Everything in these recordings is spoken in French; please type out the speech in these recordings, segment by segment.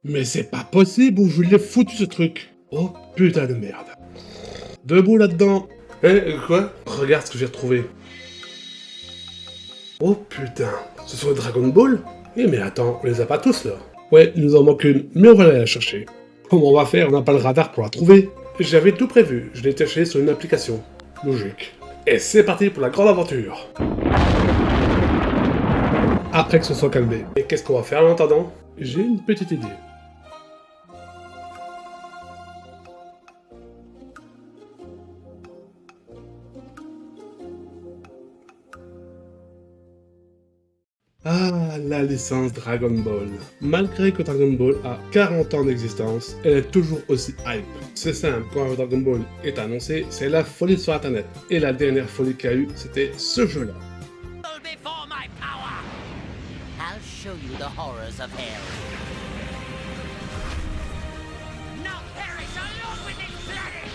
Mais c'est pas possible où je l'ai foutu ce truc. Oh putain de merde. Debout là-dedans. Quoi? Regarde ce que j'ai retrouvé. Oh putain, ce sont les Dragon Ball? Eh mais attends, on les a pas tous là. Ouais, il nous en manque une, mais on va aller la chercher. Comment on va faire? On n'a pas le radar pour la trouver. J'avais tout prévu, je l'ai cherché sur une application. Logique. Et c'est parti pour la grande aventure. Après que ce soit calmé. Et qu'est-ce qu'on va faire en attendant? J'ai une petite idée. Ah, la licence Dragon Ball. Malgré que Dragon Ball a 40 ans d'existence, elle est toujours aussi hype. C'est simple, quand un Dragon Ball est annoncé, c'est la folie sur internet. Et la dernière folie qu'il y a eu, c'était ce jeu-là. Before my power, I'll show you the horrors of hell. Now perish along with this planet!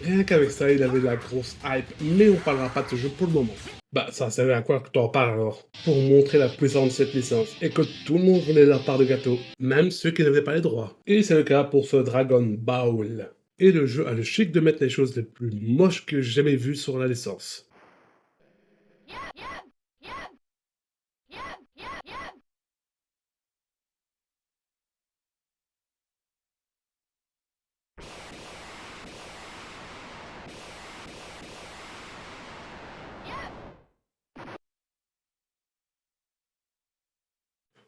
Rien qu'avec ça, il avait de la grosse hype, mais on parlera pas de ce jeu pour le moment. Bah, ça servait à quoi que t'en parles alors? Pour montrer la puissance de cette licence, et que tout le monde voulait leur part de gâteau, même ceux qui n'avaient pas les droits. Et c'est le cas pour ce Dragon Ball. Et le jeu a le chic de mettre les choses les plus moches que j'ai jamais vues sur la licence.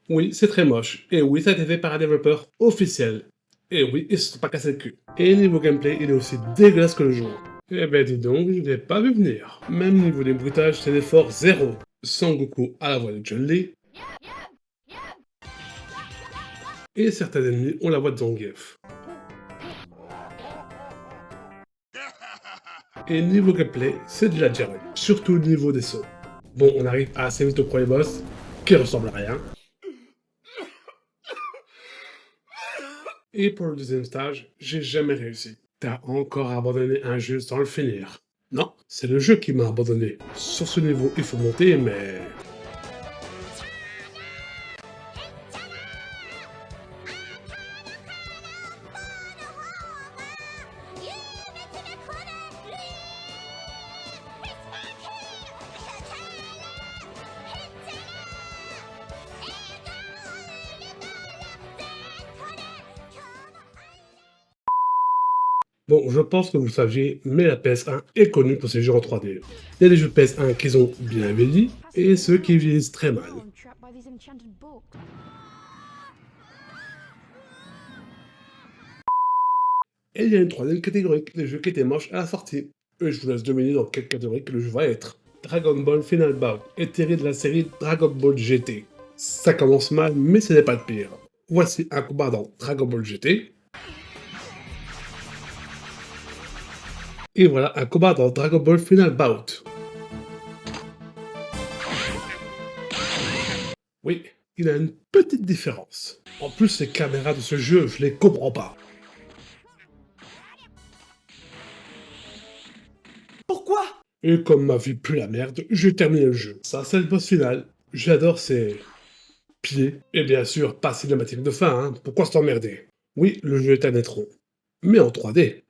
Oui, c'est très moche. Et oui, ça a été fait par un développeur officiel. Et oui, ils se sont pas cassé le cul. Et niveau gameplay, il est aussi dégueulasse que le jour. Eh ben dis donc, je l'ai pas vu venir. Même niveau des bruitages, c'est l'effort zéro. Son Goku à la voix de Chun-Li. Et certains ennemis ont la voix de Zangief. Et niveau gameplay, c'est de la jarre. Surtout au niveau des sauts. Bon, on arrive assez vite au premier boss, qui ressemble à rien. Et pour le deuxième stage, j'ai jamais réussi. T'as encore abandonné un jeu sans le finir. Non, c'est le jeu qui m'a abandonné. Sur ce niveau, il faut monter, mais... Bon, je pense que vous le saviez, mais la PS1 est connue pour ses jeux en 3D. Il y a des jeux PS1 qui ont bien vieilli, et ceux qui vieillissent très mal. I'm trapped by these enchanted books. Et il y a une troisième catégorie, les jeux qui étaient moches à la sortie. Et je vous laisse deviner dans quelle catégorie que le jeu va être. Dragon Ball Final Bout est tiré de la série Dragon Ball GT. Ça commence mal, mais ce n'est pas le pire. Voici un combat dans Dragon Ball GT. Et voilà un combat dans Dragon Ball Final Bout. Oui, il a une petite différence. En plus, les caméras de ce jeu, je les comprends pas. Pourquoi? Et comme ma vie pue la merde, j'ai terminé le jeu. Ça, c'est le boss final. J'adore ses pieds. Et bien sûr, pas cinématique de fin, hein. Pourquoi s'emmerder? Oui, le jeu est un étron. Mais en 3D.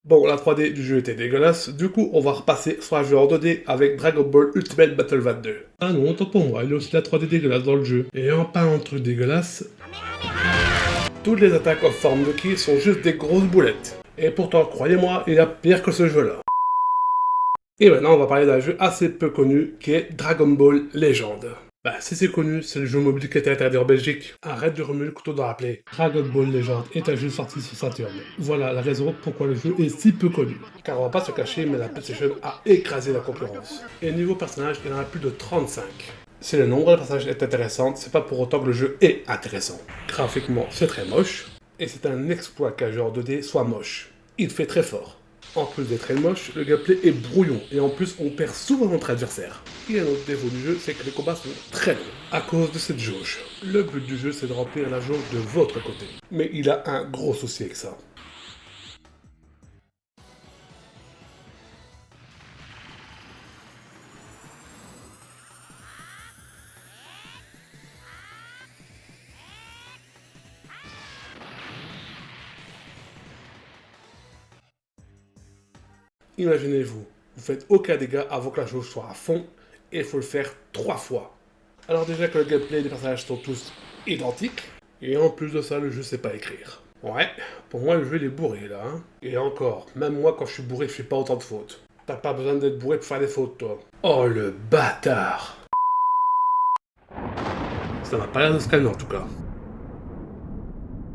Bon, la 3D du jeu était dégueulasse, du coup on va repasser sur un jeu en 2D avec Dragon Ball Ultimate Battle 22. Ah non, autant pour moi, il y a aussi la 3D dégueulasse dans le jeu. Et en parlant de trucs dégueulasses, toutes les attaques en forme de ki sont juste des grosses boulettes. Et pourtant, croyez-moi, il y a pire que ce jeu-là. Et maintenant, on va parler d'un jeu assez peu connu qui est Dragon Ball Legend. Bah, si c'est connu, c'est le jeu mobile qui était interdit en Belgique. Arrête de remuer le couteau dans la plaie. Dragon Ball Legend est un jeu sorti sur Saturn. Voilà la raison pourquoi le jeu est si peu connu. Car on va pas se cacher, mais la PlayStation a écrasé la concurrence. Et niveau personnage, il y en a plus de 35. Si le nombre de personnages est intéressant, c'est pas pour autant que le jeu est intéressant. Graphiquement, c'est très moche. Et c'est un exploit qu'un jeu en 2D soit moche. Il fait très fort. En plus d'être très moche, le gameplay est brouillon et en plus on perd souvent notre adversaire. Et un autre défaut du jeu, c'est que les combats sont très longs à cause de cette jauge. Le but du jeu, c'est de remplir la jauge de votre côté. Mais il a un gros souci avec ça. Imaginez-vous, vous faites aucun dégât avant que la jauge soit à fond, et il faut le faire 3 fois. Alors déjà que le gameplay des personnages sont tous identiques, et en plus de ça, le jeu sait pas écrire. Ouais, pour moi le jeu il est bourré là, hein. Et encore, même moi quand je suis bourré, je fais pas autant de fautes. T'as pas besoin d'être bourré pour faire des fautes, toi. Oh le bâtard! Ça m'a pas l'air de se calmer en tout cas.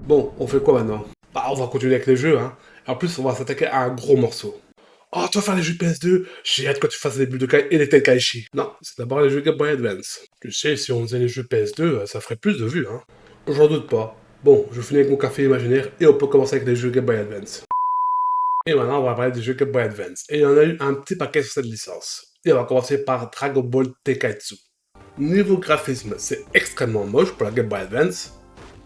Bon, on fait quoi maintenant? Bah on va continuer avec les jeux, hein. En plus, on va s'attaquer à un gros morceau. Oh, tu vas faire les jeux PS2? J'ai hâte que tu fasses les bulles de Kai et les Tenkaichi. Non, c'est d'abord les jeux Game Boy Advance. Tu sais, si on faisait les jeux PS2, ça ferait plus de vues, hein. J'en doute pas. Bon, je finis avec mon café imaginaire et on peut commencer avec les jeux Game Boy Advance. Et maintenant, on va parler des jeux Game Boy Advance. Et il y en a eu un petit paquet sur cette licence. Et on va commencer par Dragon Ball Tenkaichi. Niveau graphisme, c'est extrêmement moche pour la Game Boy Advance.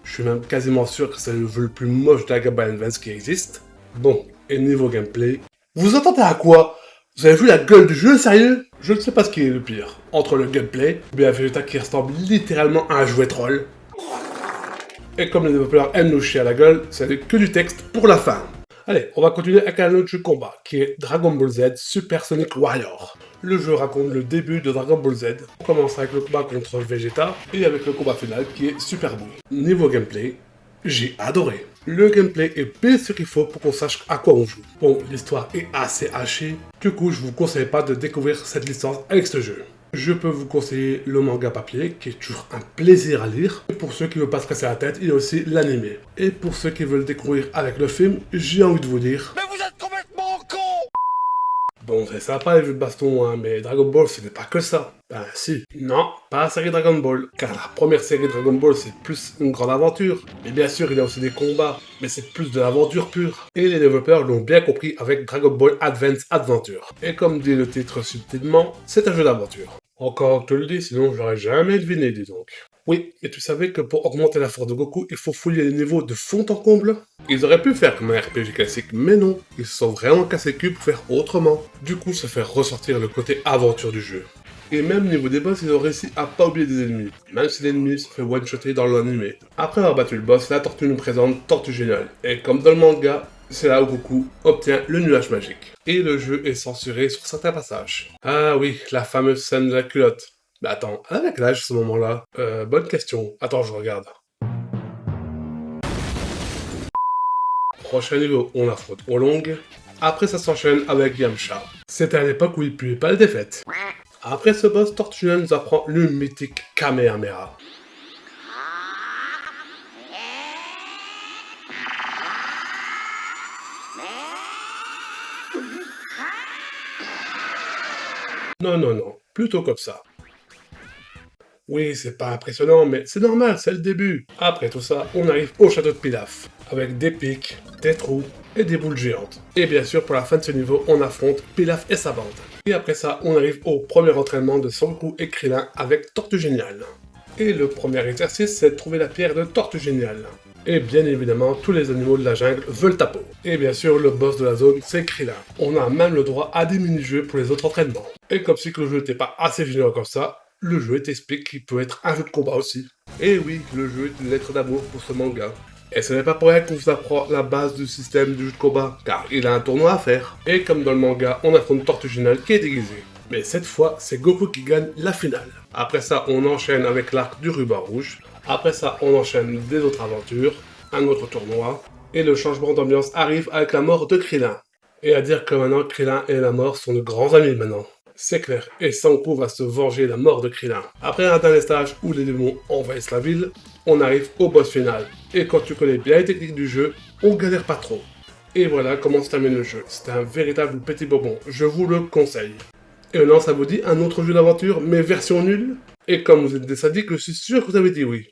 Je suis même quasiment sûr que c'est le jeu le plus moche de la Game Boy Advance qui existe. Bon, et niveau gameplay... Vous attendez à quoi? Vous avez vu la gueule du jeu, sérieux? Je ne sais pas ce qui est le pire. Entre le gameplay, ou bien Vegeta qui ressemble littéralement à un jouet troll. Et comme les développeurs aiment nous chier à la gueule, ça n'est que du texte pour la fin. Allez, on va continuer avec un autre jeu de combat, qui est Dragon Ball Z Super Sonic Warrior. Le jeu raconte le début de Dragon Ball Z. On commence avec le combat contre Vegeta, et avec le combat final qui est Super Buu. Niveau gameplay, j'ai adoré. Le gameplay est pile ce qu'il faut pour qu'on sache à quoi on joue. Bon, l'histoire est assez hachée, du coup je vous conseille pas de découvrir cette licence avec ce jeu. Je peux vous conseiller le manga papier, qui est toujours un plaisir à lire. Et pour ceux qui ne veulent pas se casser la tête, il y a aussi l'animé. Et pour ceux qui veulent découvrir avec le film, j'ai envie de vous dire... Mais vous êtes complètement con! Bon, c'est sympa les jeux de baston, hein, mais Dragon Ball, ce n'est pas que ça. Ben si. Non, pas la série Dragon Ball. Car la première série Dragon Ball, c'est plus une grande aventure. Mais bien sûr, il y a aussi des combats, mais c'est plus de l'aventure pure. Et les développeurs l'ont bien compris avec Dragon Ball Advance Adventure. Et comme dit le titre subtilement, c'est un jeu d'aventure. Encore que tu le dis, sinon j'aurais jamais deviné, dis donc. Oui, et tu savais que pour augmenter la force de Goku, il faut fouiller les niveaux de fond en comble? Ils auraient pu faire comme un RPG classique, mais non, ils se sont vraiment cassés le cul pour faire autrement. Du coup, ça fait ressortir le côté aventure du jeu. Et même niveau des boss, ils ont réussi à pas oublier des ennemis, même si l'ennemi se fait one-shotter dans l'animé. Après avoir battu le boss, la tortue nous présente Tortue Géniale. Et comme dans le manga, c'est là où Goku obtient le nuage magique. Et le jeu est censuré sur certains passages. Ah oui, la fameuse scène de la culotte. Mais attends, avec l'âge à ce moment-là? Bonne question. Attends, je regarde. Prochain niveau, on affronte Oolong. Après, ça s'enchaîne avec Yamcha. C'était à l'époque où il puait pas la défaite. Après ce boss, Tortue nous apprend le mythique Kamehameha. Non, non, non, plutôt comme ça. Oui, c'est pas impressionnant, mais c'est normal, c'est le début. Après tout ça, on arrive au château de Pilaf, avec des pics, des trous et des boules géantes. Et bien sûr, pour la fin de ce niveau, on affronte Pilaf et sa bande. Et après ça, on arrive au premier entraînement de Son Goku et Krillin avec Tortue Géniale. Et le premier exercice, c'est de trouver la pierre de Tortue Géniale. Et bien évidemment, tous les animaux de la jungle veulent ta peau. Et bien sûr, le boss de la zone, c'est Krillin. On a même le droit à des mini-jeux pour les autres entraînements. Et comme si le jeu n'était pas assez généreux comme ça, le jeu t'explique qu'il peut être un jeu de combat aussi. Et oui, le jeu est une lettre d'amour pour ce manga. Et ce n'est pas pour rien qu'on vous apprend la base du système du jeu de combat, car il a un tournoi à faire. Et comme dans le manga, on affronte Tortue Géniale qui est déguisée. Mais cette fois, c'est Goku qui gagne la finale. Après ça, on enchaîne avec l'arc du ruban rouge. Après ça, on enchaîne des autres aventures, un autre tournoi. Et le changement d'ambiance arrive avec la mort de Krillin. Et à dire que maintenant, Krillin et la mort sont de grands amis maintenant. C'est clair, et Sangoku va se venger de la mort de Krillin. Après un dernier stage où les démons envahissent la ville, on arrive au boss final. Et quand tu connais bien les techniques du jeu, on galère pas trop. Et voilà comment se termine le jeu. C'est un véritable petit bonbon, je vous le conseille. Et maintenant ça vous dit un autre jeu d'aventure, mais version nulle? Et comme vous êtes des sadiques, je suis sûr que vous avez dit oui.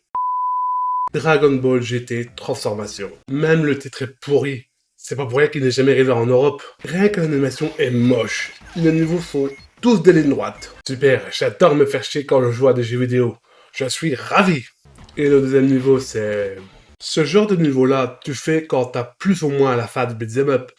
Dragon Ball GT Transformation. Même le titre est pourri. C'est pas pour rien qu'il n'est jamais arrivé en Europe. Rien que l'animation est moche. Les niveaux sont tous des lignes droites. Super, j'adore me faire chier quand je joue à des jeux vidéo. Je suis ravi. Et le deuxième niveau, c'est... Ce genre de niveau-là, tu fais quand t'as plus ou moins la phase beat'em up.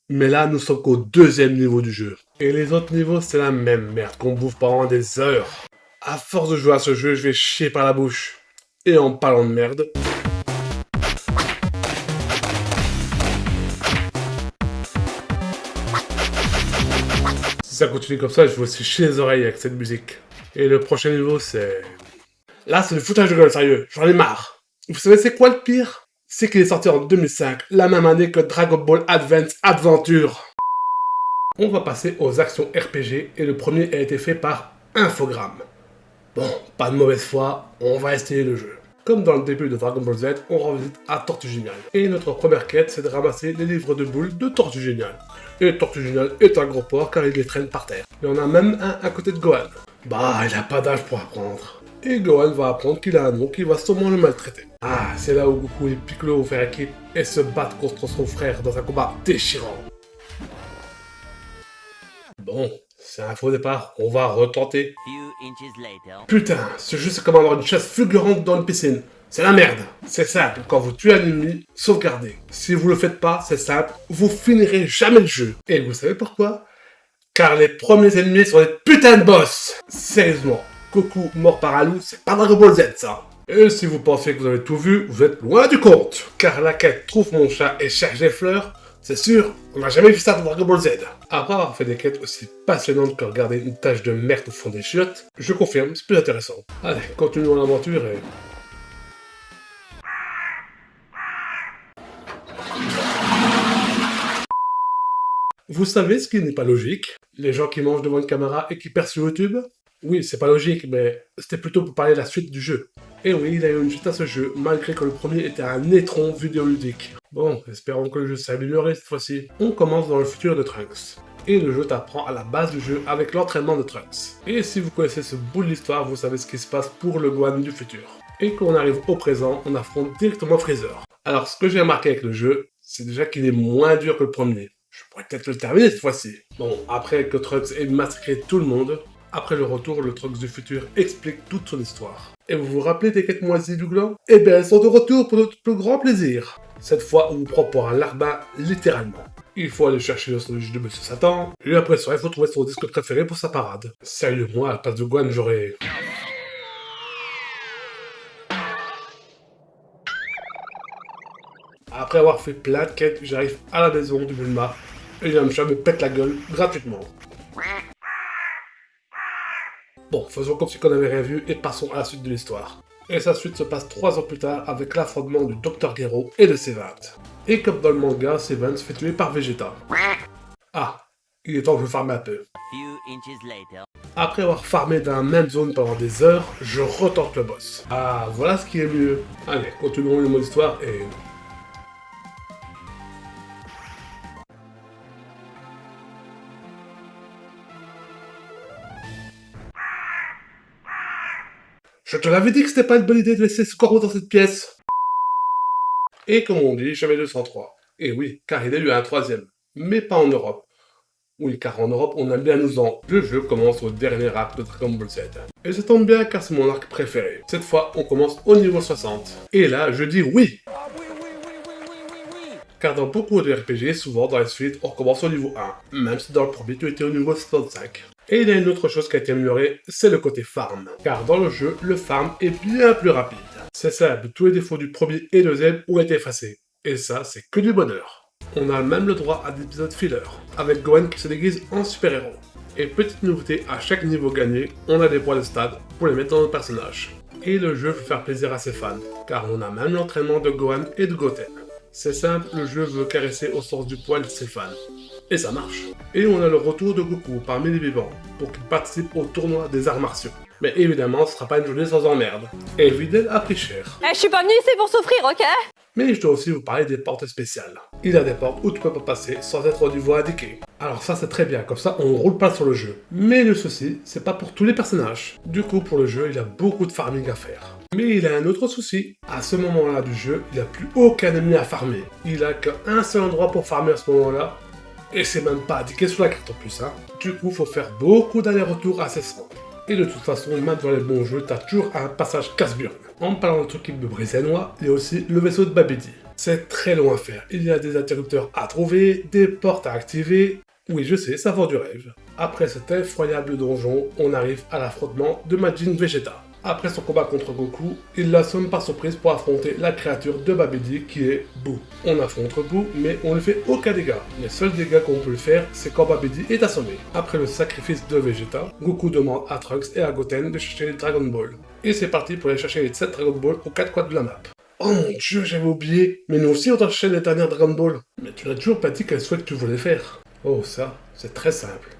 Mais là, nous sommes qu'au deuxième niveau du jeu. Et les autres niveaux, c'est la même merde qu'on bouffe pendant des heures. À force de jouer à ce jeu, je vais chier par la bouche. Et en parlant de merde... Si ça continue comme ça, je vais aussi chier les oreilles avec cette musique. Et le prochain niveau, c'est... Là, c'est le foutage de gueule, sérieux. J'en ai marre. Vous savez, c'est quoi le pire? C'est qu'il est sorti en 2005, la même année que Dragon Ball Advance Adventure. On va passer aux actions RPG, et le premier a été fait par Infogrames. Bon, pas de mauvaise foi, on va essayer le jeu. Comme dans le début de Dragon Ball Z, on rend visite à Tortue Géniale. Et notre première quête, c'est de ramasser les livres de boules de Tortue Géniale. Et Tortue Géniale est un gros porc car il les traîne par terre. Il y en a même un à côté de Gohan. Bah, il a pas d'âge pour apprendre. Et Gohan va apprendre qu'il a un nom qui va sûrement le maltraiter. Ah, c'est là où Goku et Piccolo vont faire équipe et se battent contre son frère dans un combat déchirant. Bon, c'est un faux départ, on va retenter. Putain, ce jeu c'est comme avoir une chasse fulgurante dans une piscine. C'est la merde. C'est simple, quand vous tuez un ennemi, sauvegardez. Si vous le faites pas, c'est simple, vous finirez jamais le jeu. Et vous savez pourquoi? Car les premiers ennemis sont des putains de boss. Sérieusement, Goku mort par un loup, c'est pas Dragon Ball Z ça. Et si vous pensez que vous avez tout vu, vous êtes loin du compte. Car la quête trouve mon chat et cherche des fleurs, c'est sûr, on n'a jamais vu ça dans Dragon Ball Z. Après avoir fait des quêtes aussi passionnantes que regarder une tache de merde au fond des chiottes, je confirme, c'est plus intéressant. Allez, continuons l'aventure et... Vous savez ce qui n'est pas logique? Les gens qui mangent devant une caméra et qui percent sur YouTube? Oui, c'est pas logique, mais c'était plutôt pour parler de la suite du jeu. Et oui, il y a eu une suite à ce jeu, malgré que le premier était un étron vidéoludique. Bon, espérons que le jeu s'est amélioré cette fois-ci. On commence dans le futur de Trunks. Et le jeu t'apprend à la base du jeu avec l'entraînement de Trunks. Et si vous connaissez ce bout de l'histoire, vous savez ce qui se passe pour le Gohan du futur. Et quand on arrive au présent, on affronte directement Freezer. Alors, ce que j'ai remarqué avec le jeu, c'est déjà qu'il est moins dur que le premier. Je pourrais peut-être le terminer cette fois-ci. Bon, après que Trunks ait massacré tout le monde, après le retour, le Trunks du futur explique toute son histoire. Et vous vous rappelez des quêtes moisies du gland? Eh bien, elles sont de retour pour notre plus grand plaisir. Cette fois, on vous prend pour un larbin, littéralement. Il faut aller chercher le sandwich de Monsieur Satan, et après ça, il faut trouver son disque préféré pour sa parade. Sérieux, moi, à la place de Gohan, j'aurais... Après avoir fait plein de quêtes, j'arrive à la maison du Bulma, et Yamcha me pète la gueule gratuitement. Bon, faisons comme si on n'avait rien vu et passons à la suite de l'histoire. Et sa suite se passe 3 ans plus tard avec l'affrontement du Dr Gero et de Seivan. Et comme dans le manga, Seivan se fait tuer par Vegeta. Ah, il est temps que je farme un peu. Après avoir farmé dans la même zone pendant des heures, je retente le boss. Ah, voilà ce qui est mieux. Allez, continuons le mode histoire et... Je te l'avais dit que c'était pas une bonne idée de laisser ce corbeau dans cette pièce. Et comme on dit, jamais 203. Et oui, car il y a eu un troisième. Mais pas en Europe. Oui, car en Europe, on aime bien nous en... Le jeu commence au dernier arc de Dragon Ball Z. Et ça tombe bien car c'est mon arc préféré. Cette fois, on commence au niveau 60. Et là, je dis oui. Car dans beaucoup de RPG, souvent dans les suites, on commence au niveau 1. Même si dans le premier, tu étais au niveau 65. Et il y a une autre chose qui a été améliorée, c'est le côté farm. Car dans le jeu, le farm est bien plus rapide. C'est simple, tous les défauts du premier et deuxième ont été effacés. Et ça, c'est que du bonheur. On a même le droit à des épisodes filler, avec Gohan qui se déguise en super-héros. Et petite nouveauté, à chaque niveau gagné, on a des points de stade pour les mettre dans notre personnage. Et le jeu veut faire plaisir à ses fans, car on a même l'entraînement de Gohan et de Goten. C'est simple, le jeu veut caresser au sens du poil ses fans. Et ça marche. Et on a le retour de Goku parmi les vivants, pour qu'il participe au tournoi des arts martiaux. Mais évidemment, ce sera pas une journée sans emmerde. Et Videl a pris cher. Je suis pas venu ici pour souffrir, ok? Mais je dois aussi vous parler des portes spéciales. Il y a des portes où tu peux pas passer sans être au niveau indiqué. Alors ça c'est très bien, comme ça on roule pas sur le jeu. Mais le souci, c'est pas pour tous les personnages. Du coup pour le jeu, il y a beaucoup de farming à faire. Mais il a un autre souci. À ce moment-là du jeu, il n'a plus aucun ennemi à farmer. Il a qu'un seul endroit pour farmer à ce moment-là. Et c'est même pas indiqué sur la carte en plus. Hein. Du coup, faut faire beaucoup d'allers-retours incessamment. Et de toute façon, même dans les bons jeux, t'as toujours un passage casse-burn. En parlant de trucs qui me brisent les noix, il y a aussi le vaisseau de Babidi. C'est très long à faire. Il y a des interrupteurs à trouver, des portes à activer. Oui, je sais, ça vend du rêve. Après cet effroyable donjon, on arrive à l'affrontement de Majin Vegeta. Après son combat contre Goku, il l'assomme par surprise pour affronter la créature de Babidi qui est Boo. On affronte Boo, mais on ne fait aucun dégât. Les seuls dégâts qu'on peut le faire, c'est quand Babidi est assommé. Après le sacrifice de Vegeta, Goku demande à Trunks et à Goten de chercher les Dragon Ball. Et c'est parti pour aller chercher les 7 Dragon Ball aux 4 coins de la map. Oh mon dieu, j'avais oublié. Mais nous aussi on doit chercher les dernières Dragon Ball. Mais tu n'as toujours pas dit quel souhait que tu voulais faire. Oh ça, c'est très simple.